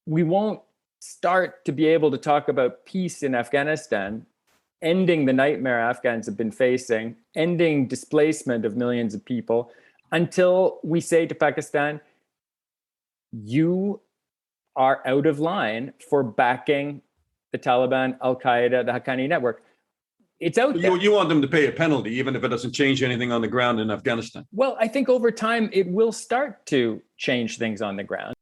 we won't start to be able to talk about peace in Afghanistan, ending the nightmare Afghans have been facing, ending displacement of millions of people, until we say to Pakistan, you are out of line for backing the Taliban, Al-Qaeda, the Haqqani network. It's out there. You want them to pay a penalty, even if it doesn't change anything on the ground in Afghanistan? Well, I think over time it will start to change things on the ground.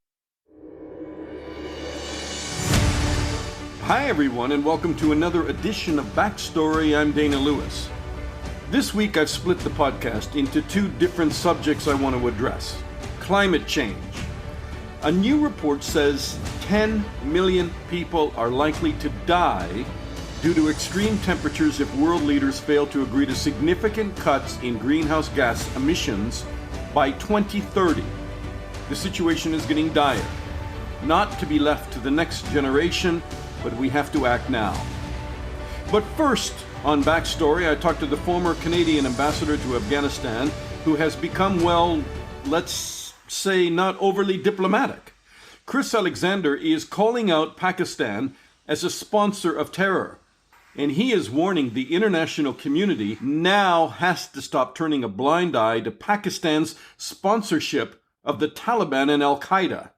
Hi, everyone, and welcome to another edition of Backstory. I'm Dana Lewis. This week, I've split the podcast into two different subjects I want to address. Climate change. A new report says 10 million people are likely to die due to extreme temperatures if world leaders fail to agree to significant cuts in greenhouse gas emissions by 2030. The situation is getting dire. Not to be left to the next generation, but we have to act now. But first, on Backstory, I talked to the former Canadian ambassador to Afghanistan, who has become, well, let's say, not overly diplomatic. Chris Alexander is calling out Pakistan as a sponsor of terror, and he is warning the international community now has to stop turning a blind eye to Pakistan's sponsorship of the Taliban and Al-Qaeda.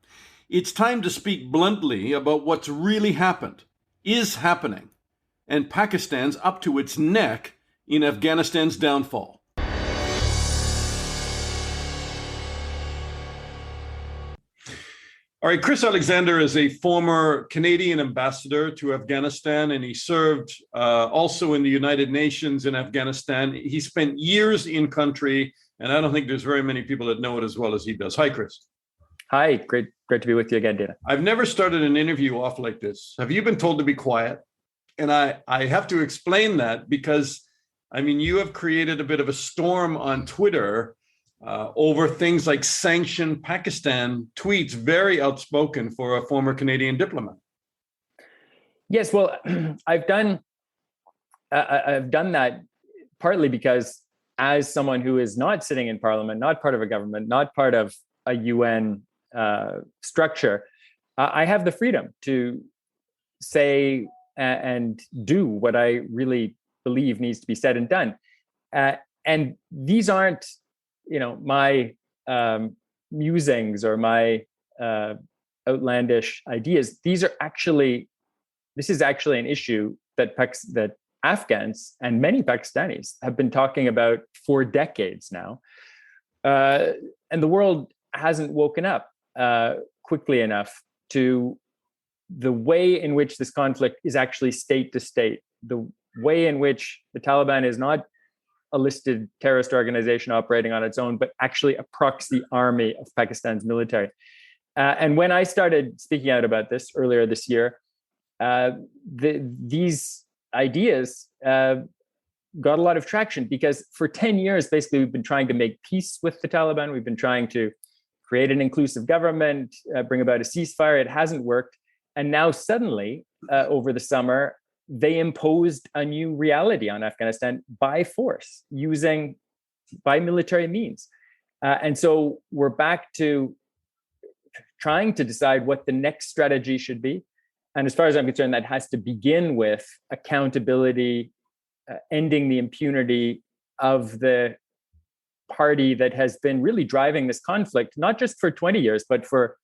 It's time to speak bluntly about what's really happened, is happening, and Pakistan's up to its neck in Afghanistan's downfall. All right, Chris Alexander is a former Canadian ambassador to Afghanistan, and he served also in the United Nations in Afghanistan. He spent years in country, and I don't think there's very many people that know it as well as he does. Hi, Chris. Hi, great to be with you again, Dana. I've never started an interview off like this. Have you been told to be quiet? And I have to explain that because, I mean, you have created a bit of a storm on Twitter over things like sanction Pakistan tweets, very outspoken for a former Canadian diplomat. Yes, well, I've done that partly because as someone who is not sitting in parliament, not part of a government, not part of a UN structure, I have the freedom to say and do what I really believe needs to be said and done. And these aren't, my musings or my outlandish ideas. This is actually an issue that Afghans and many Pakistanis have been talking about for decades now. And the world hasn't woken up quickly enough to the way in which this conflict is actually state to state, the way in which the Taliban is not a listed terrorist organization operating on its own, but actually a proxy army of Pakistan's military. And when I started speaking out about this earlier this year, these ideas got a lot of traction because for 10 years, basically, we've been trying to make peace with the Taliban. We've been trying to create an inclusive government, bring about a ceasefire. It hasn't worked. And now suddenly, over the summer, they imposed a new reality on Afghanistan by force, by military means. And so we're back to trying to decide what the next strategy should be. And as far as I'm concerned, that has to begin with accountability, ending the impunity of the party that has been really driving this conflict, not just for 20 years, but for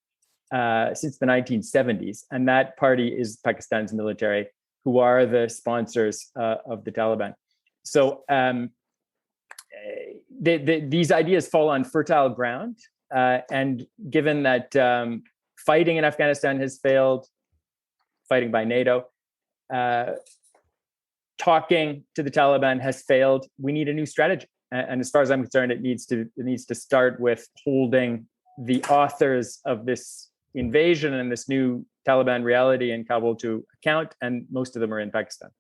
since the 1970s. And that party is Pakistan's military, who are the sponsors of the Taliban. So these ideas fall on fertile ground. And given that fighting in Afghanistan has failed, fighting by NATO, talking to the Taliban has failed, we need a new strategy. And as far as I'm concerned, it needs to start with holding the authors of this invasion and this new Taliban reality in Kabul to account, and most of them are in Pakistan.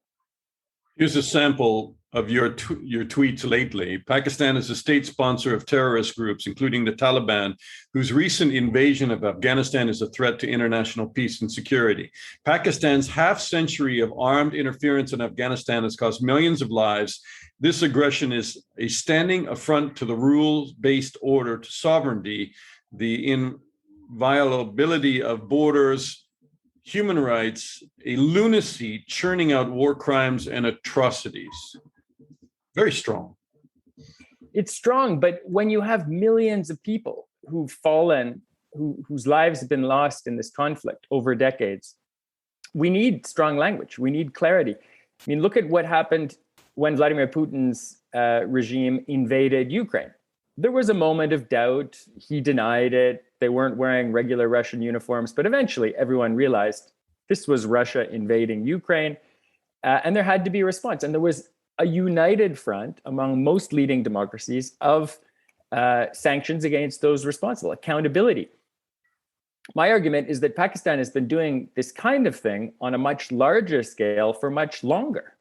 Here's a sample of your tweets lately. Pakistan is a state sponsor of terrorist groups, including the Taliban, whose recent invasion of Afghanistan is a threat to international peace and security. Pakistan's half-century of armed interference in Afghanistan has cost millions of lives. This aggression is a standing affront to the rules-based order to sovereignty, the inviolability of borders, human rights, a lunacy churning out war crimes and atrocities. Very strong. It's strong, but when you have millions of people who've fallen, whose lives have been lost in this conflict over decades, we need strong language. We need clarity. I mean, look at what happened when Vladimir Putin's regime invaded Ukraine. There was a moment of doubt. He denied it. They weren't wearing regular Russian uniforms, but eventually everyone realized this was Russia invading Ukraine, and there had to be a response. And there was a united front among most leading democracies of sanctions against those responsible, accountability. My argument is that Pakistan has been doing this kind of thing on a much larger scale for much longer.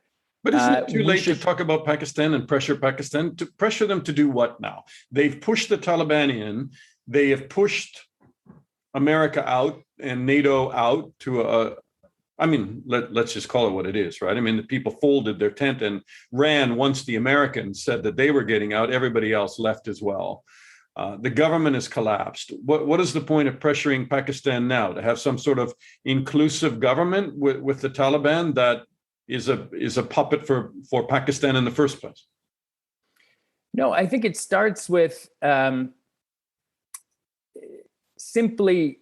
But isn't it too late to talk about Pakistan and pressure Pakistan? To pressure them to do what now? They've pushed the Taliban in. They have pushed America out and NATO out to let's just call it what it is, right? I mean, the people folded their tent and ran once the Americans said that they were getting out. Everybody else left as well. The government has collapsed. What is the point of pressuring Pakistan now? To have some sort of inclusive government with the Taliban that is a puppet for Pakistan in the first place? No, I think it starts with simply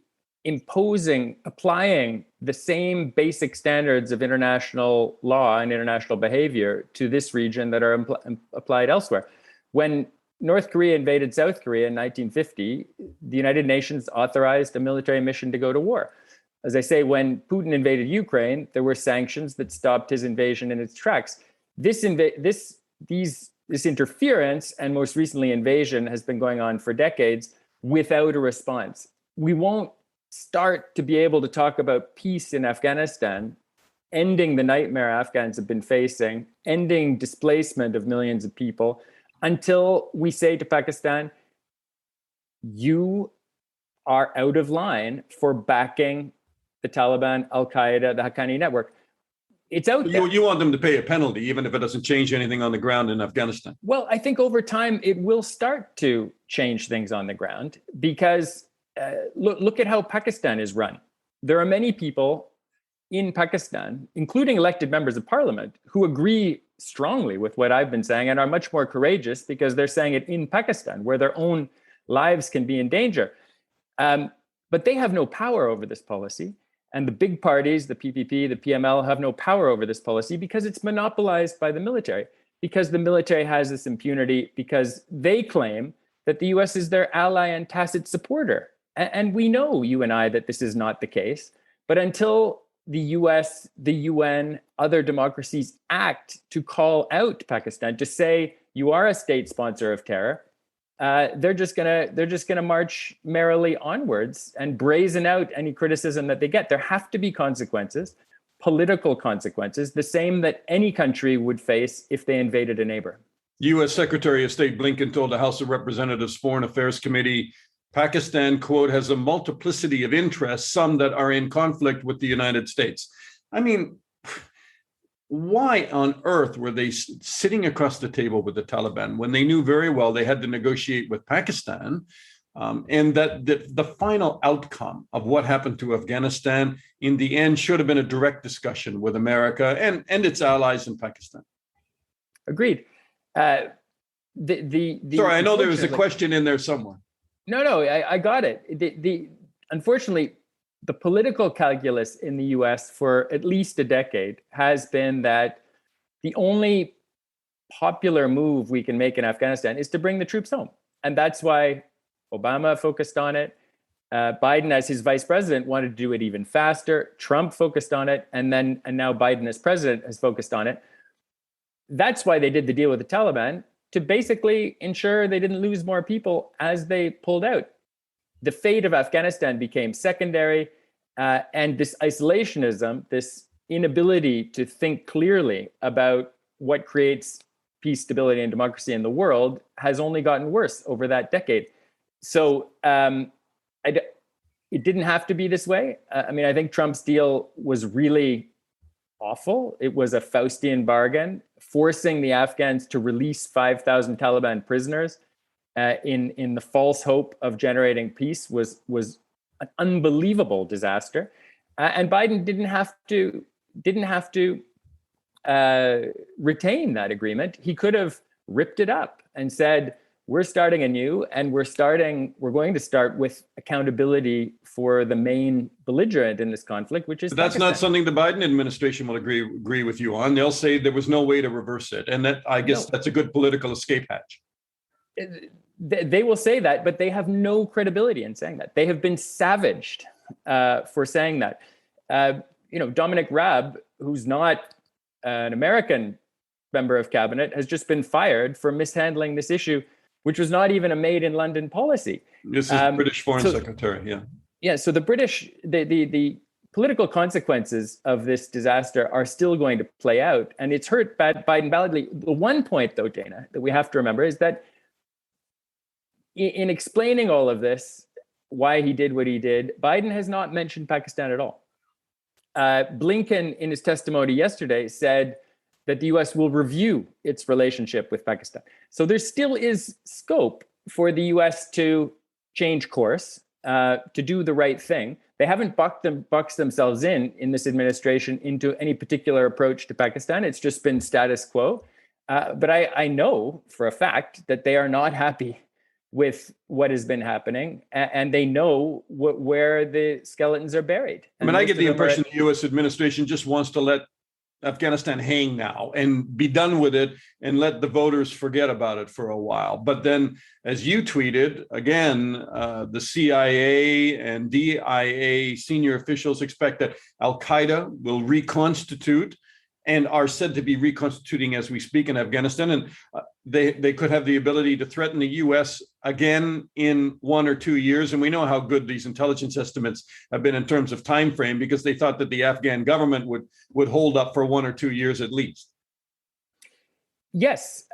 applying the same basic standards of international law and international behavior to this region that are applied elsewhere. When North Korea invaded South Korea in 1950, the United Nations authorized a military mission to go to war. As I say, when Putin invaded Ukraine, there were sanctions that stopped his invasion in its tracks. This interference and most recently invasion has been going on for decades without a response. We won't start to be able to talk about peace in Afghanistan, ending the nightmare Afghans have been facing, ending displacement of millions of people, until we say to Pakistan, you are out of line for backing the Taliban, Al-Qaeda, the Haqqani network. It's out there. You want them to pay a penalty, even if it doesn't change anything on the ground in Afghanistan? Well, I think over time it will start to change things on the ground because look at how Pakistan is run. There are many people in Pakistan, including elected members of parliament, who agree strongly with what I've been saying and are much more courageous because they're saying it in Pakistan, where their own lives can be in danger. But they have no power over this policy. And the big parties, the PPP, the PML, have no power over this policy because it's monopolized by the military, because the military has this impunity, because they claim that the US is their ally and tacit supporter. And we know, you and I, that this is not the case. But until the US, the UN, other democracies act to call out Pakistan, to say you are a state sponsor of terror, they're just gonna march merrily onwards and brazen out any criticism that they get. There have to be consequences, political consequences, the same that any country would face if they invaded a neighbor. U.S. Secretary of State Blinken told the House of Representatives Foreign Affairs Committee, Pakistan, quote, has a multiplicity of interests, some that are in conflict with the United States. I mean, why on earth were they sitting across the table with the Taliban when they knew very well they had to negotiate with Pakistan, and that the final outcome of what happened to Afghanistan in the end should have been a direct discussion with America and its allies in Pakistan? Agreed. Sorry, I know there was a question in there somewhere. No, I got it. Unfortunately, the political calculus in the US for at least a decade has been that the only popular move we can make in Afghanistan is to bring the troops home. And that's why Obama focused on it. Biden, as his vice president, wanted to do it even faster. Trump focused on it. And now Biden, as president, has focused on it. That's why they did the deal with the Taliban, to basically ensure they didn't lose more people as they pulled out. The fate of Afghanistan became secondary, and this isolationism, this inability to think clearly about what creates peace, stability, and democracy in the world has only gotten worse over that decade. So it didn't have to be this way. I think Trump's deal was really awful. It was a Faustian bargain, forcing the Afghans to release 5,000 Taliban prisoners in the false hope of generating peace was an unbelievable disaster. And Biden didn't have to retain that agreement. He could have ripped it up and said, we're starting anew, and we're going to start with accountability for the main belligerent in this conflict, which is That's Pakistan. not something the Biden administration will agree with you on. They'll say there was no way to reverse it. And that, I guess, that's a good political escape hatch. They will say that, but they have no credibility in saying that. They have been savaged for saying that. Dominic Raab, who's not an American member of cabinet, has just been fired for mishandling this issue, which was not even a made in London policy. This is British Foreign Secretary, yeah. Yeah, so the British, the political consequences of this disaster are still going to play out, and it's hurt Biden badly. The one point, though, Dana, that we have to remember is that in explaining all of this, why he did what he did, Biden has not mentioned Pakistan at all. Blinken, in his testimony yesterday, said that the U.S. will review its relationship with Pakistan. So there still is scope for the U.S. to change course, to do the right thing. They haven't boxed themselves in this administration into any particular approach to Pakistan. It's just been status quo. But I know for a fact that they are not happy with what has been happening, and they know where the skeletons are buried. I get the impression the U.S. administration just wants to let Afghanistan hang now and be done with it and let the voters forget about it for a while. But then, as you tweeted, again, the CIA and DIA senior officials expect that Al-Qaeda will reconstitute and are said to be reconstituting as we speak in Afghanistan. And they could have the ability to threaten the U.S. again in 1 or 2 years. And we know how good these intelligence estimates have been in terms of time frame, because they thought that the Afghan government would hold up for 1 or 2 years at least. Yes,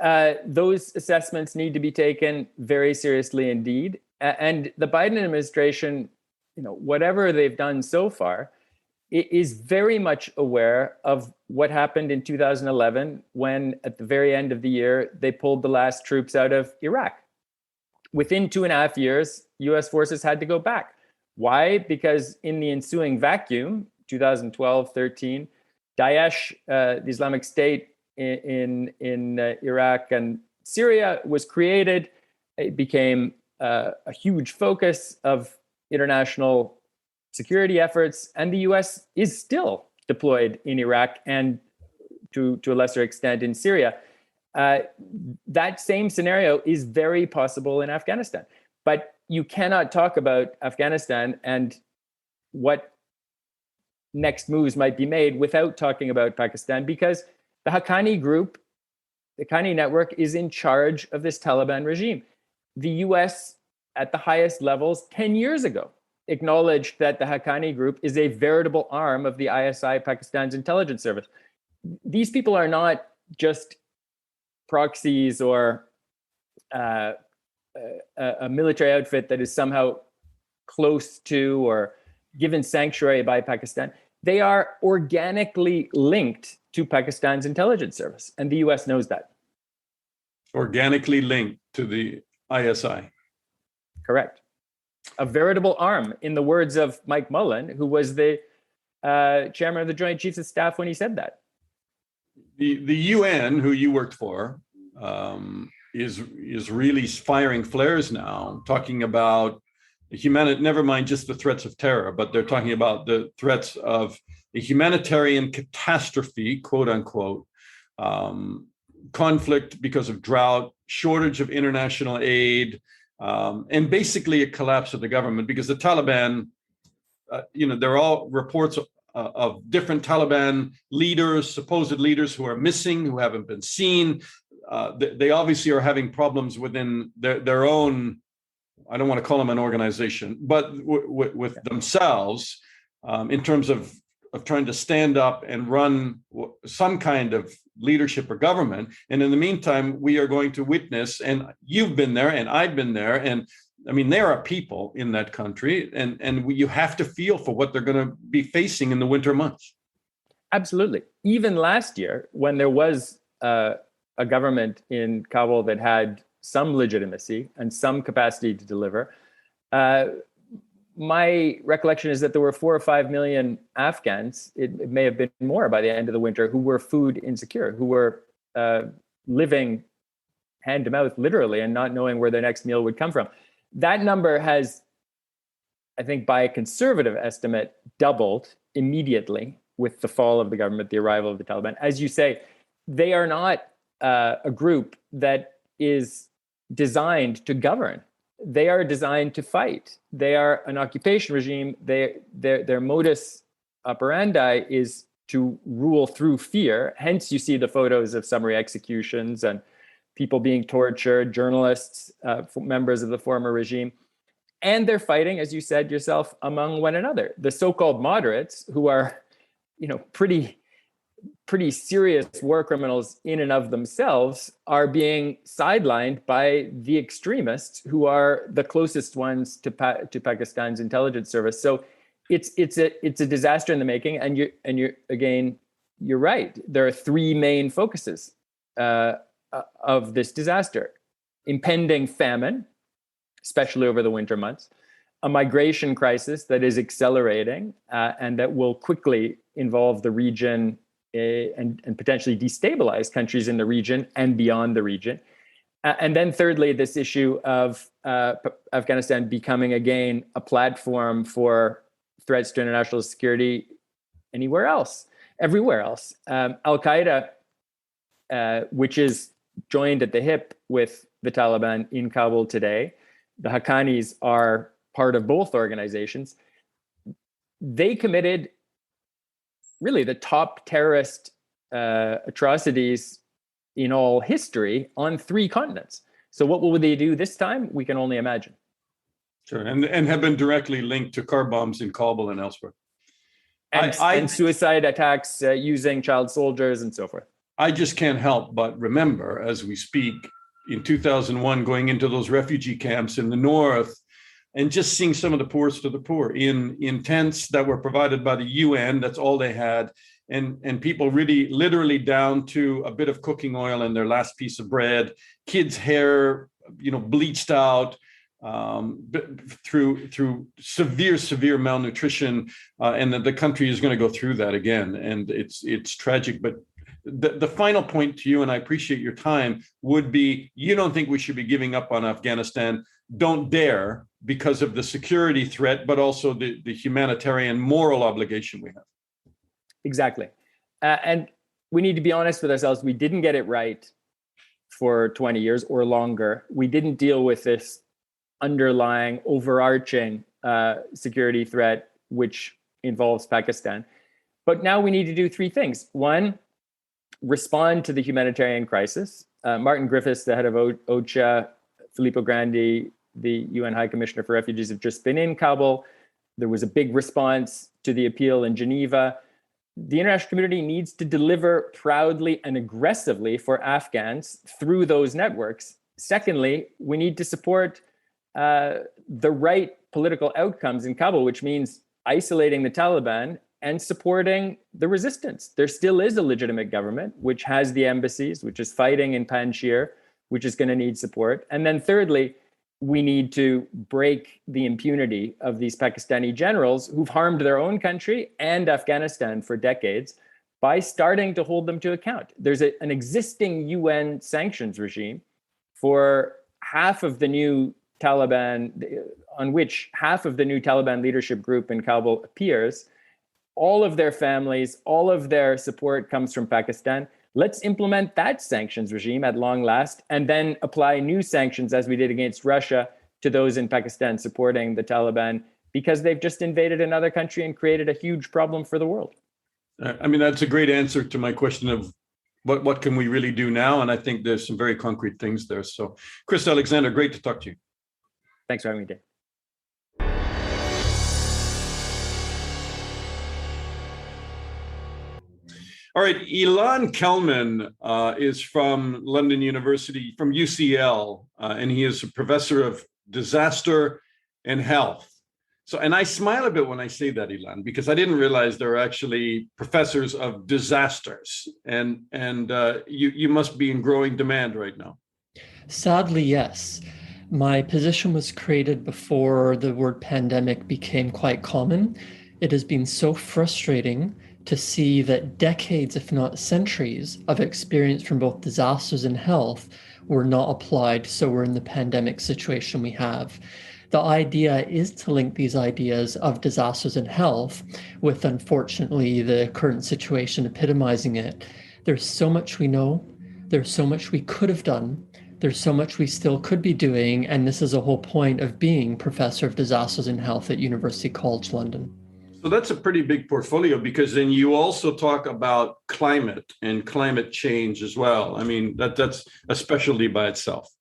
those assessments need to be taken very seriously indeed. And the Biden administration, whatever they've done so far, is very much aware of what happened in 2011 when, at the very end of the year, they pulled the last troops out of Iraq. Within 2.5 years, U.S. forces had to go back. Why? Because in the ensuing vacuum, 2012-13, Daesh, the Islamic State in Iraq and Syria, was created. It became a huge focus of international security efforts, and the U.S. is still deployed in Iraq and to a lesser extent in Syria. That same scenario is very possible in Afghanistan. But you cannot talk about Afghanistan and what next moves might be made without talking about Pakistan, because the Haqqani group, the Haqqani network, is in charge of this Taliban regime. The U.S. at the highest levels 10 years ago acknowledged that the Haqqani group is a veritable arm of the ISI, Pakistan's intelligence service. These people are not just proxies or a military outfit that is somehow close to or given sanctuary by Pakistan. They are organically linked to Pakistan's intelligence service, and the U.S. knows that. Organically linked to the ISI. Correct. A veritable arm, in the words of Mike Mullen, who was the chairman of the Joint Chiefs of Staff when he said that. The UN, who you worked for, is really firing flares now, talking about humanity. Never mind just the threats of terror, but they're talking about the threats of a humanitarian catastrophe, quote unquote, conflict because of drought, shortage of international aid, and basically a collapse of the government, because the Taliban, there are all reports of different Taliban leaders, supposed leaders, who are missing, who haven't been seen. They obviously are having problems within their own, I don't want to call them an organization, but with themselves, in terms of trying to stand up and run some kind of leadership or government. And in the meantime, we are going to witness, and you've been there and I've been there, and I mean, there are people in that country, and you have to feel for what they're going to be facing in the winter months. Absolutely. Even last year, when there was a government in Kabul that had some legitimacy and some capacity to deliver, my recollection is that there were 4 or 5 million Afghans, it may have been more by the end of the winter, who were food insecure, who were living hand to mouth, literally, and not knowing where their next meal would come from. That number has, I think, by a conservative estimate, doubled immediately with the fall of the government, the arrival of the Taliban. As you say, they are not a group that is designed to govern. They are designed to fight. They are an occupation regime. Their modus operandi is to rule through fear. Hence, you see the photos of summary executions and people being tortured, journalists, members of the former regime. And they're fighting, as you said yourself, among one another. The so-called moderates, who are, pretty serious war criminals in and of themselves, are being sidelined by the extremists, who are the closest ones to Pakistan's intelligence service. So it's a disaster in the making. And you're right. There are 3 main focuses of this disaster: impending famine, especially over the winter months, a migration crisis that is accelerating and that will quickly involve the region and potentially destabilize countries in the region and beyond the region. And then thirdly, this issue of Afghanistan becoming again a platform for threats to international security everywhere else. Al-Qaeda, which is joined at the hip with the Taliban in Kabul today, the Haqqanis are part of both organizations. They committed really the top terrorist atrocities in all history on 3 continents. So what will they do this time? We can only imagine. Sure, and have been directly linked to car bombs in Kabul and elsewhere. And suicide attacks using child soldiers and so forth. I just can't help but remember, as we speak, in 2001, going into those refugee camps in the north and just seeing some of the poorest of the poor in tents that were provided by the UN. That's all they had. And people really literally down to a bit of cooking oil and their last piece of bread, kids' hair, bleached out through severe malnutrition. And the country is going to go through that again. And it's tragic. But the final point to you, and I appreciate your time, would be, you don't think we should be giving up on Afghanistan. Don't dare, because of the security threat, but also the humanitarian moral obligation we have. Exactly. And we need to be honest with ourselves. We didn't get it right for 20 years or longer. We didn't deal with this underlying, overarching security threat, which involves Pakistan. But now we need to do 3 things. 1, respond to the humanitarian crisis. Martin Griffiths, the head of OCHA, Filippo Grandi, the UN High Commissioner for Refugees, have just been in Kabul. There was a big response to the appeal in Geneva. The international community needs to deliver proudly and aggressively for Afghans through those networks. Secondly, we need to support the right political outcomes in Kabul, which means isolating the Taliban and supporting the resistance. There still is a legitimate government, which has the embassies, which is fighting in Panjshir, which is going to need support. And then thirdly, we need to break the impunity of these Pakistani generals who've harmed their own country and Afghanistan for decades by starting to hold them to account. There's an existing UN sanctions regime for half of the new Taliban, on which half of the new Taliban leadership group in Kabul appears. All of their families, all of their support comes from Pakistan. Let's implement that sanctions regime at long last, and then apply new sanctions, as we did against Russia, to those in Pakistan supporting the Taliban, because they've just invaded another country and created a huge problem for the world. I mean, that's a great answer to my question of what can we really do now? And I think there's some very concrete things there. So, Chris Alexander, great to talk to you. Thanks for having me, Dave. All right, Ilan Kelman is from London University, from UCL, and he is a professor of disaster and health. So, and I smile a bit when I say that, Ilan, because I didn't realize there are actually professors of disasters, and you must be in growing demand right now. Sadly, yes. My position was created before the word pandemic became quite common. It has been so frustrating to see that decades, if not centuries, of experience from both disasters and health were not applied. So we're in the pandemic situation we have. The idea is to link these ideas of disasters and health with, unfortunately, the current situation epitomizing it. There's so much we know, there's so much we could have done, there's so much we still could be doing, and this is a whole point of being Professor of Disasters and Health at University College London. So that's a pretty big portfolio, because then you also talk about climate and climate change as well. I mean, that's a specialty by itself.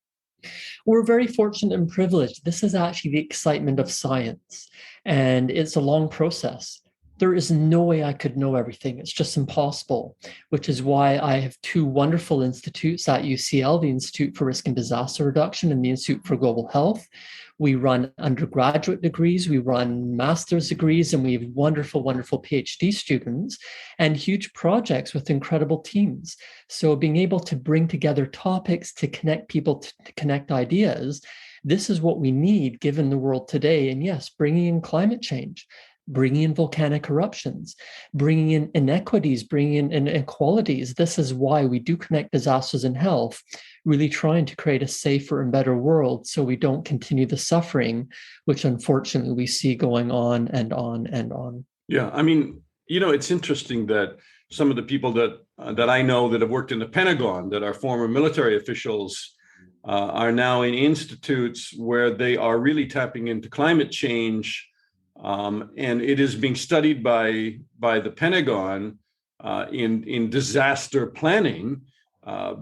We're very fortunate and privileged. This is actually the excitement of science, and it's a long process. There is no way I could know everything. It's just impossible, which is why I have two wonderful institutes at UCL, the Institute for Risk and Disaster Reduction and the Institute for Global Health. We run undergraduate degrees, we run master's degrees, and we have wonderful, wonderful PhD students and huge projects with incredible teams. So being able to bring together topics, to connect people, to connect ideas, this is what we need given the world today. And yes, bringing in climate change, bringing in volcanic eruptions, bringing in inequities, bringing in inequalities. This is why we do connect disasters and health, really trying to create a safer and better world so we don't continue the suffering, which unfortunately we see going on and on and on. Yeah, I mean, it's interesting that some of the people that I know that have worked in the Pentagon, that are former military officials, are now in institutes where they are really tapping into climate change. And it is being studied by the Pentagon in disaster planning,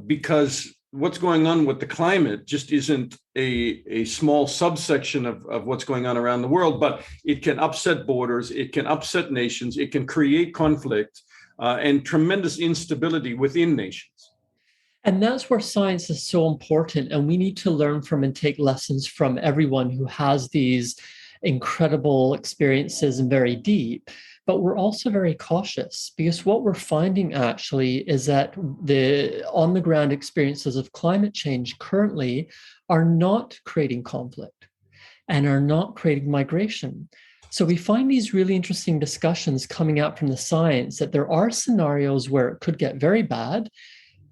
because what's going on with the climate just isn't a small subsection of what's going on around the world, but it can upset borders, it can upset nations, it can create conflict and tremendous instability within nations. And that's where science is so important. And we need to learn from and take lessons from everyone who has these incredible experiences and very deep. But we're also very cautious, because what we're finding actually is that the on the ground experiences of climate change currently are not creating conflict and are not creating migration. So we find these really interesting discussions coming out from the science that there are scenarios where it could get very bad,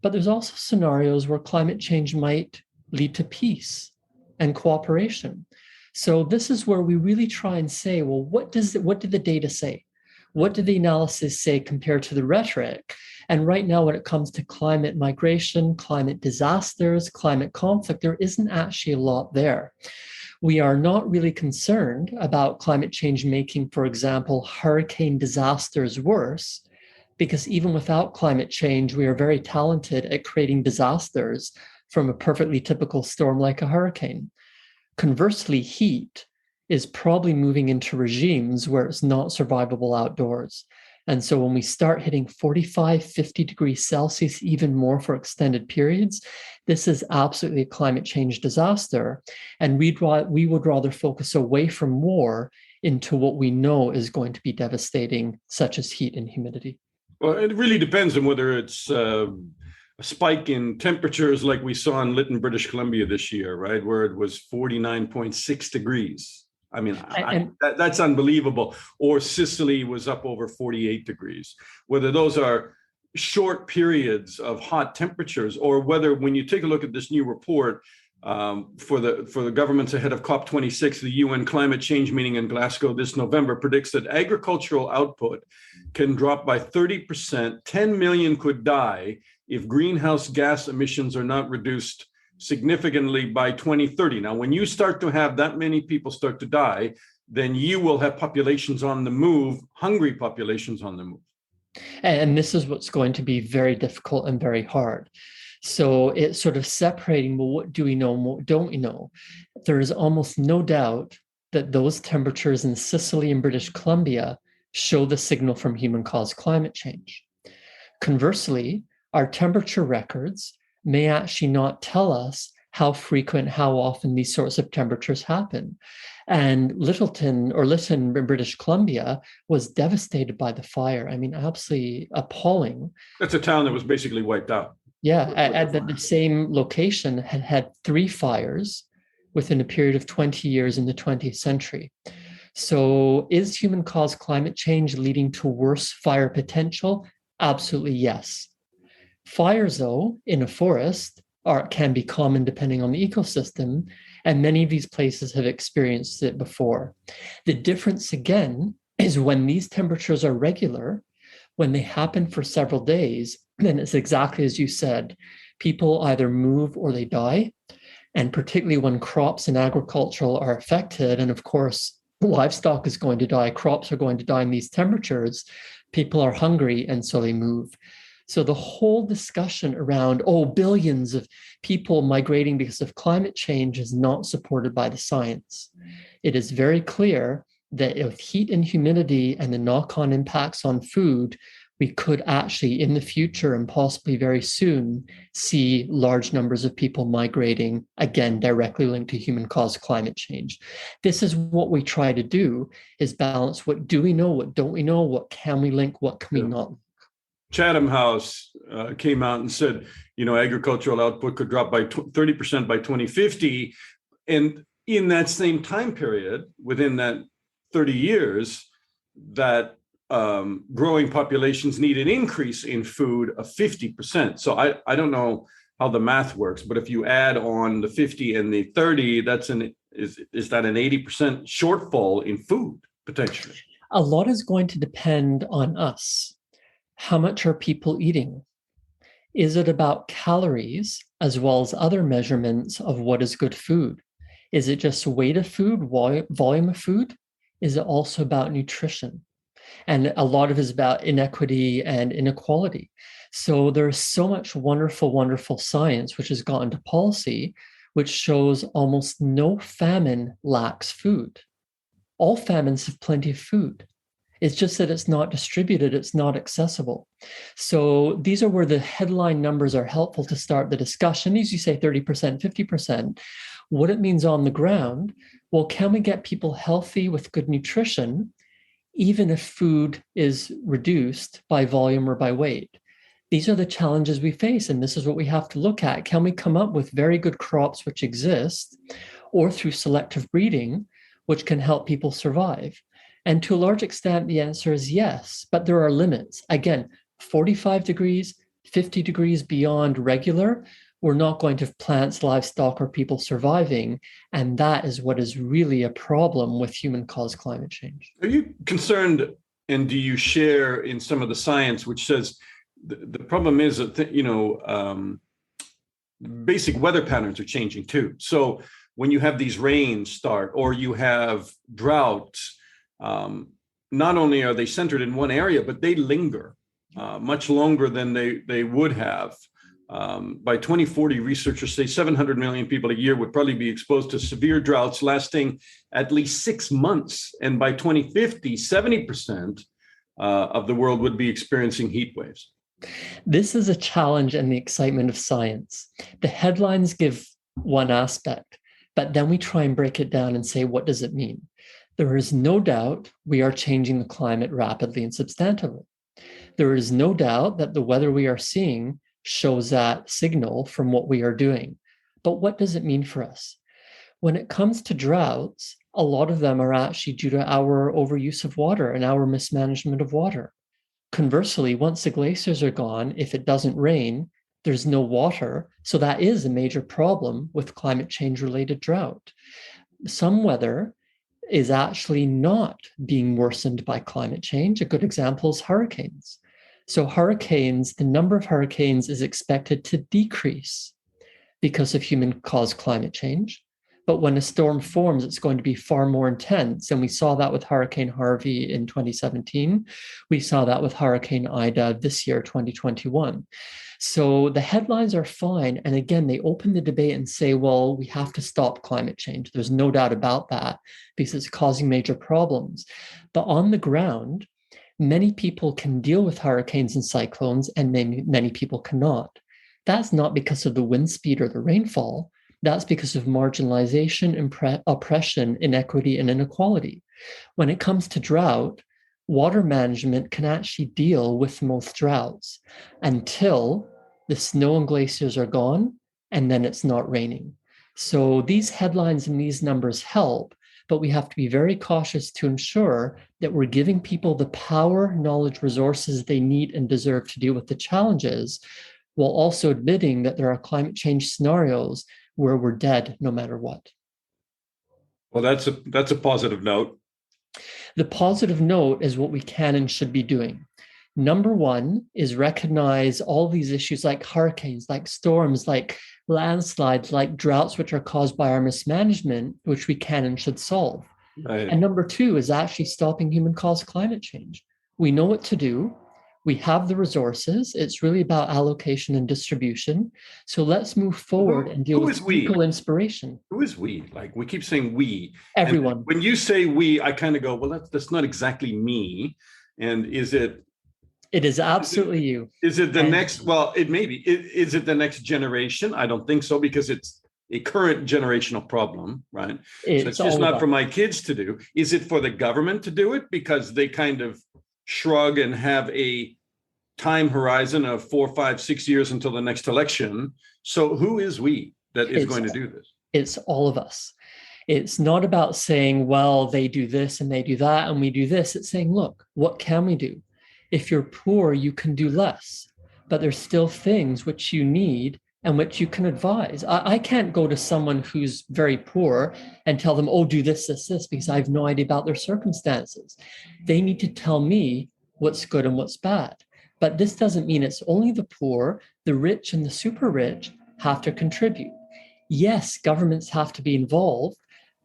but there's also scenarios where climate change might lead to peace and cooperation. So this is where we really try and say, well, what did the data say? What did the analysis say compared to the rhetoric? And right now, when it comes to climate migration, climate disasters, climate conflict, there isn't actually a lot there. We are not really concerned about climate change making, for example, hurricane disasters worse, because even without climate change, we are very talented at creating disasters from a perfectly typical storm like a hurricane. Conversely, heat is probably moving into regimes where it's not survivable outdoors. And so when we start hitting 45, 50 degrees Celsius, even more for extended periods, this is absolutely a climate change disaster. And we would rather focus away from war into what we know is going to be devastating, such as heat and humidity. Well, it really depends on whether it's a spike in temperatures like we saw in Lytton, British Columbia this year, right, where it was 49.6 degrees. I mean, that's unbelievable. Or Sicily was up over 48 degrees. Whether those are short periods of hot temperatures, or whether, when you take a look at this new report for the governments ahead of COP26, the UN climate change meeting in Glasgow this November predicts that agricultural output can drop by 30%. 10 million could die if greenhouse gas emissions are not reduced significantly by 2030. Now, when you start to have that many people start to die, then you will have populations on the move, hungry populations on the move. And this is what's going to be very difficult and very hard. So it's sort of separating, well, what do we know and what don't we know? There is almost no doubt that those temperatures in Sicily and British Columbia show the signal from human-caused climate change. Conversely, our temperature records may actually not tell us how frequent, how often these sorts of temperatures happen. And Lytton in British Columbia was devastated by the fire. I mean, absolutely appalling. That's a town that was basically wiped out. Yeah, at the same location had 3 fires within a period of 20 years in the 20th century. So is human-caused climate change leading to worse fire potential? Absolutely yes. Fires, though, in a forest can be common depending on the ecosystem, and many of these places have experienced it before. The difference, again, is when these temperatures are regular, when they happen for several days, then it's exactly as you said. People either move or they die, and particularly when crops and agricultural are affected, and of course, livestock is going to die, crops are going to die in these temperatures, people are hungry, and so they move. So the whole discussion around, billions of people migrating because of climate change is not supported by the science. It is very clear that with heat and humidity and the knock-on impacts on food, we could actually, in the future and possibly very soon, see large numbers of people migrating, again, directly linked to human-caused climate change. This is what we try to do, is balance what do we know, what don't we know, what can we link, what can we not. Chatham House came out and said, agricultural output could drop by 30% by 2050. And in that same time period, within that 30 years, that growing populations need an increase in food of 50%. So I don't know how the math works, but if you add on the 50 and the 30, is that an 80% shortfall in food potentially? A lot is going to depend on us. How much are people eating? Is it about calories as well as other measurements of what is good food? Is it just weight of food, volume of food? Is it also about nutrition? And a lot of it is about inequity and inequality. So there's so much wonderful, wonderful science which has gotten to policy, which shows almost no famine lacks food. All famines have plenty of food. It's just that it's not distributed, it's not accessible. So these are where the headline numbers are helpful to start the discussion. As you say, 30%, 50%. What it means on the ground, well, can we get people healthy with good nutrition, even if food is reduced by volume or by weight? These are the challenges we face, and this is what we have to look at. Can we come up with very good crops which exist, or through selective breeding, which can help people survive? And to a large extent, the answer is yes, but there are limits. Again, 45 degrees, 50 degrees beyond regular, we're not going to have plants, livestock, or people surviving. And that is what is really a problem with human-caused climate change. Are you concerned, and do you share in some of the science which says the problem is that, basic weather patterns are changing too. So when you have these rains start, or you have droughts, not only are they centered in one area, but they linger much longer than they would have. By 2040, researchers say 700 million people a year would probably be exposed to severe droughts lasting at least 6 months. And by 2050, 70% of the world would be experiencing heat waves. This is a challenge and the excitement of science. The headlines give one aspect, but then we try and break it down and say, what does it mean? There is no doubt we are changing the climate rapidly and substantively. There is no doubt that the weather we are seeing shows that signal from what we are doing. But what does it mean for us? When it comes to droughts, a lot of them are actually due to our overuse of water and our mismanagement of water. Conversely, once the glaciers are gone, if it doesn't rain, there's no water. So that is a major problem with climate change related drought. Some weather is actually not being worsened by climate change. A good example is hurricanes. So hurricanes, the number of hurricanes is expected to decrease because of human-caused climate change. But when a storm forms, it's going to be far more intense. And we saw that with Hurricane Harvey in 2017. We saw that with Hurricane Ida this year, 2021. So the headlines are fine. And again, they open the debate and say, well, we have to stop climate change. There's no doubt about that because it's causing major problems. But on the ground, many people can deal with hurricanes and cyclones, and many people cannot. That's not because of the wind speed or the rainfall. That's because of marginalization, oppression, inequity, and inequality. When it comes to drought, water management can actually deal with most droughts until the snow and glaciers are gone, and then it's not raining. So these headlines and these numbers help, but we have to be very cautious to ensure that we're giving people the power, knowledge, resources they need and deserve to deal with the challenges, while also admitting that there are climate change scenarios where we're dead no matter what. Well, that's a positive note. The positive note is what we can and should be doing. Number one is recognize all these issues like hurricanes, like storms, like landslides, like droughts, which are caused by our mismanagement, which we can and should solve. Right. And number two is actually stopping human-caused climate change. We know what to do. We have the resources. It's really about allocation and distribution. So let's move forward and deal with critical inspiration. Who is we? Like, we keep saying we. Everyone. And when you say we, I kind of go, well, that's not exactly me. And is it? It is absolutely you. Is it the next? Well, it may be. Is it the next generation? I don't think so, because it's a current generational problem, right? So it's just not for my kids to do. Is it for the government to do it because they kind of shrug and have a time horizon of 4, 5, 6 years until the next election? So who is we that is going to do this? It's all of us. It's not about saying, well, they do this and they do that and we do this. It's saying, look, what can we do? If you're poor, you can do less, but there's still things which you need and which you can advise. I can't go to someone who's very poor and tell them, oh, do this, this, this, because I have no idea about their circumstances. They need to tell me what's good and what's bad. But this doesn't mean it's only the poor, the rich and the super rich have to contribute. Yes, governments have to be involved,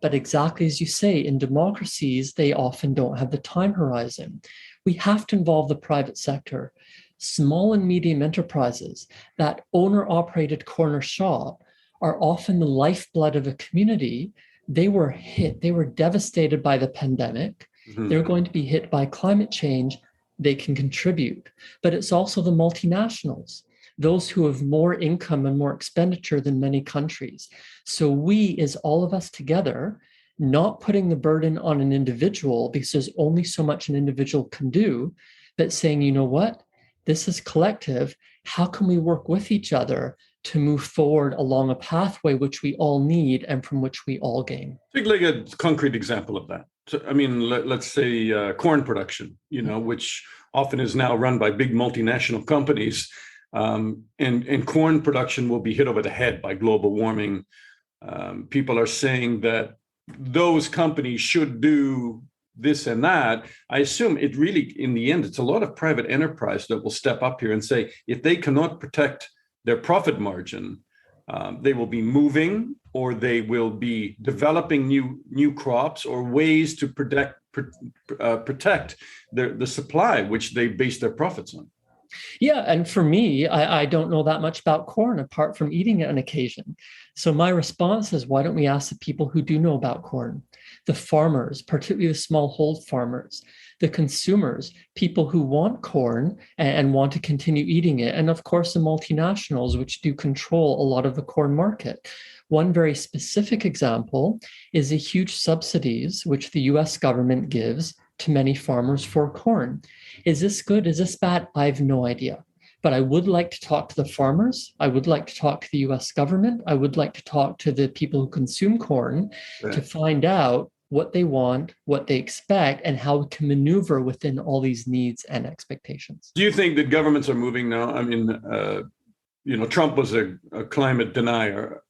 but exactly as you say, in democracies, they often don't have the time horizon. We have to involve the private sector. Small and medium enterprises, that owner-operated corner shop, are often the lifeblood of a community. They were hit. They were devastated by the pandemic. Mm-hmm. They're going to be hit by climate change. They can contribute. But it's also the multinationals, those who have more income and more expenditure than many countries. So we, is all of us together, not putting the burden on an individual because there's only so much an individual can do, but saying, you know what? This is collective. How can we work with each other to move forward along a pathway which we all need and from which we all gain? Take like a concrete example of that. So, I mean, let's say corn production, which often is now run by big multinational companies. And corn production will be hit over the head by global warming. People are saying that those companies should do this and that. I assume it really, in the end, it's a lot of private enterprise that will step up here and say, if they cannot protect their profit margin, they will be moving, or they will be developing new crops or ways to protect the supply, which they base their profits on. Yeah, and for me, I don't know that much about corn apart from eating it on occasion. So my response is, why don't we ask the people who do know about corn? The farmers, particularly the smallhold farmers, the consumers, people who want corn and want to continue eating it, and of course the multinationals, which do control a lot of the corn market. One very specific example is the huge subsidies which the US government gives to many farmers for corn. Is this good? Is this bad? I have no idea. But I would like to talk to the farmers. I would like to talk to the US government. I would like to talk to the people who consume corn to find out what they want, what they expect, and how we can maneuver within all these needs and expectations. Do you think that governments are moving now? I mean, Trump was a climate denier.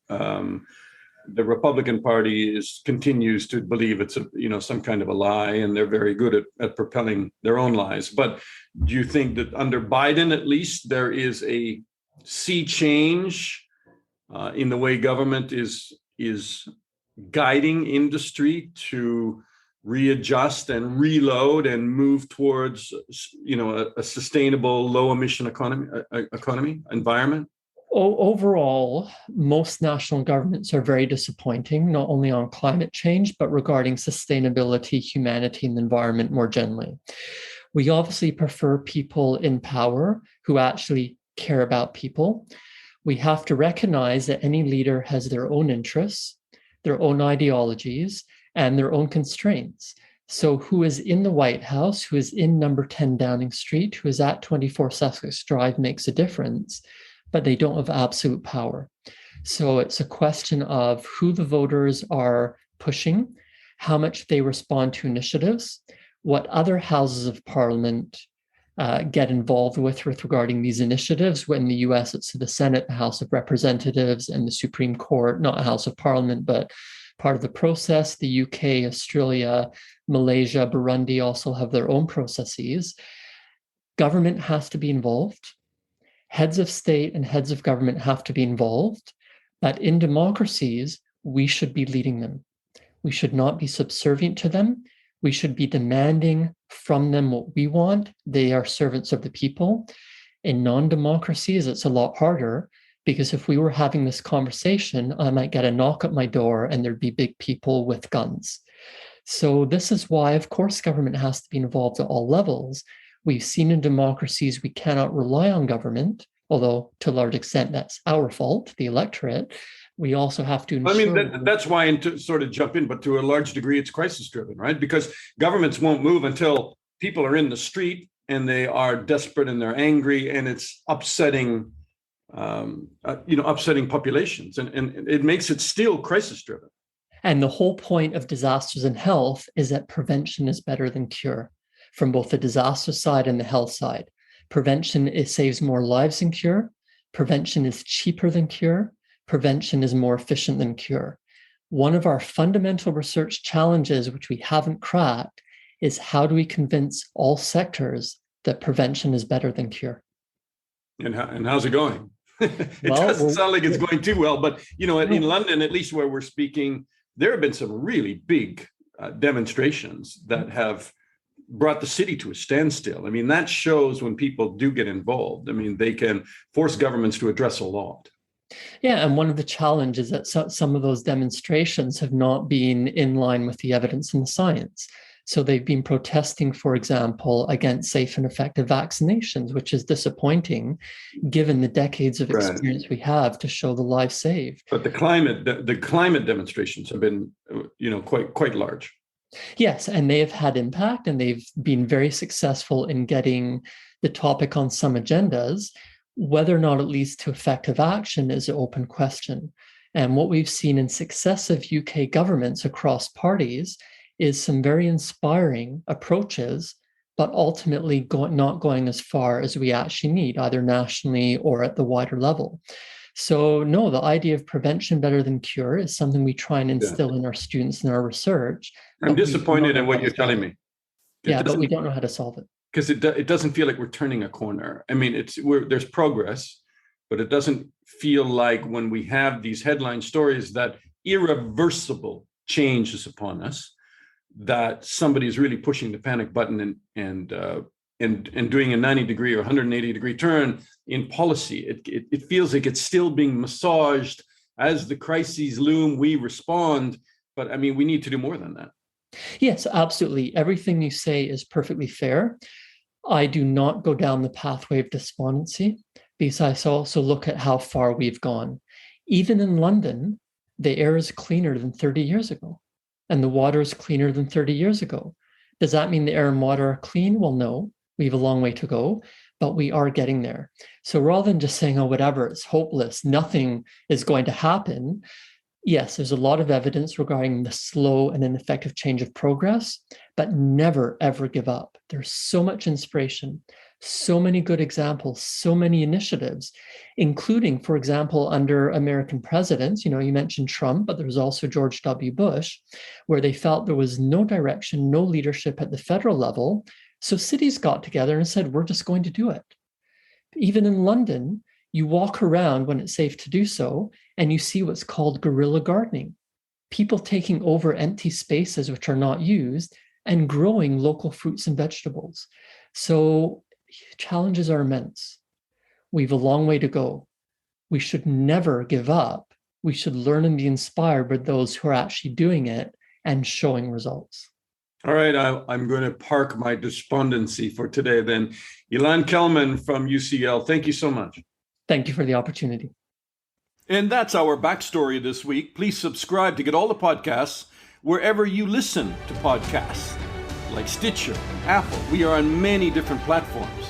The Republican Party continues to believe it's some kind of a lie, and they're very good at propelling their own lies. But do you think that under Biden, at least, there is a sea change in the way government is guiding industry to readjust and reload and move towards a sustainable low emission economy environment? Overall, most national governments are very disappointing, not only on climate change, but regarding sustainability, humanity, and the environment more generally. We obviously prefer people in power who actually care about people. We have to recognize that any leader has their own interests, their own ideologies, and their own constraints. So who is in the White House, who is in number 10 Downing Street, who is at 24 Sussex Drive makes a difference, but they don't have absolute power. So it's a question of who the voters are pushing, how much they respond to initiatives, what other houses of parliament get involved with regarding these initiatives. When in the US, it's the Senate, the House of Representatives, and the Supreme Court, not a House of Parliament, but part of the process. The UK, Australia, Malaysia, Burundi also have their own processes. Government has to be involved. Heads of state and heads of government have to be involved. But in democracies, we should be leading them. We should not be subservient to them. We should be demanding from them what we want. They are servants of the people. In non-democracies, it's a lot harder, because if we were having this conversation, I might get a knock at my door and there'd be big people with guns. So this is why, of course, government has to be involved at all levels. We've seen in democracies we cannot rely on government, although to a large extent that's our fault, the electorate. We also have to ensure... I mean, that's why, and to sort of jump in, but to a large degree, it's crisis-driven, right? Because governments won't move until people are in the street and they are desperate and they're angry, and it's upsetting, upsetting populations, and it makes it still crisis-driven. And the whole point of disasters in health is that prevention is better than cure, from both the disaster side and the health side. Prevention, it saves more lives than cure. Prevention is cheaper than cure. Prevention is more efficient than cure. One of our fundamental research challenges, which we haven't cracked, is how do we convince all sectors that prevention is better than cure? And how's it going? It doesn't sound like it's going too well, but in London, at least where we're speaking, there have been some really big demonstrations that have brought the city to a standstill. I mean, that shows when people do get involved. I mean, they can force governments to address a lot. Yeah, and one of the challenges is that some of those demonstrations have not been in line with the evidence and the science. So they've been protesting, for example, against safe and effective vaccinations, which is disappointing given the decades of experience we have to show the lives saved. But the climate demonstrations have been, quite large. Yes, and they have had impact, and they've been very successful in getting the topic on some agendas. Whether or not it leads to effective action is an open question. And what we've seen in successive UK governments across parties is some very inspiring approaches, but ultimately not going as far as we actually need, either nationally or at the wider level. So no, the idea of prevention better than cure is something we try and instill in our students in our research. I'm disappointed in what you're telling me. But we don't know how to solve it. Because it doesn't feel like we're turning a corner. I mean, there's progress, but it doesn't feel like when we have these headline stories that irreversible change is upon us, that somebody is really pushing the panic button and doing a 90-degree or 180-degree turn in policy. It feels like it's still being massaged. As the crises loom, we respond. But I mean, we need to do more than that. Yes, absolutely. Everything you say is perfectly fair. I do not go down the pathway of despondency, because I also look at how far we've gone. Even in London, the air is cleaner than 30 years ago, and the water is cleaner than 30 years ago. Does that mean the air and water are clean? Well, no, we have a long way to go, but we are getting there. So rather than just saying, oh, whatever, it's hopeless, nothing is going to happen. Yes, there's a lot of evidence regarding the slow and ineffective change of progress, but never, ever give up. There's so much inspiration, so many good examples, so many initiatives, including, for example, under American presidents. You mentioned Trump, but there was also George W. Bush, where they felt there was no direction, no leadership at the federal level. So cities got together and said, we're just going to do it. Even in London, you walk around when it's safe to do so, and you see what's called guerrilla gardening. People taking over empty spaces which are not used and growing local fruits and vegetables. So challenges are immense. We've a long way to go. We should never give up. We should learn and be inspired by those who are actually doing it and showing results. All right, I'm going to park my despondency for today then. Ilan Kelman from UCL, thank you so much. Thank you for the opportunity. And that's our backstory this week. Please subscribe to get all the podcasts wherever you listen to podcasts, like Stitcher, Apple. We are on many different platforms.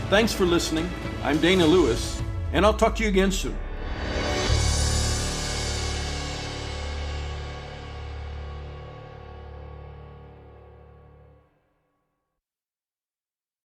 Thanks for listening. I'm Dana Lewis, and I'll talk to you again soon.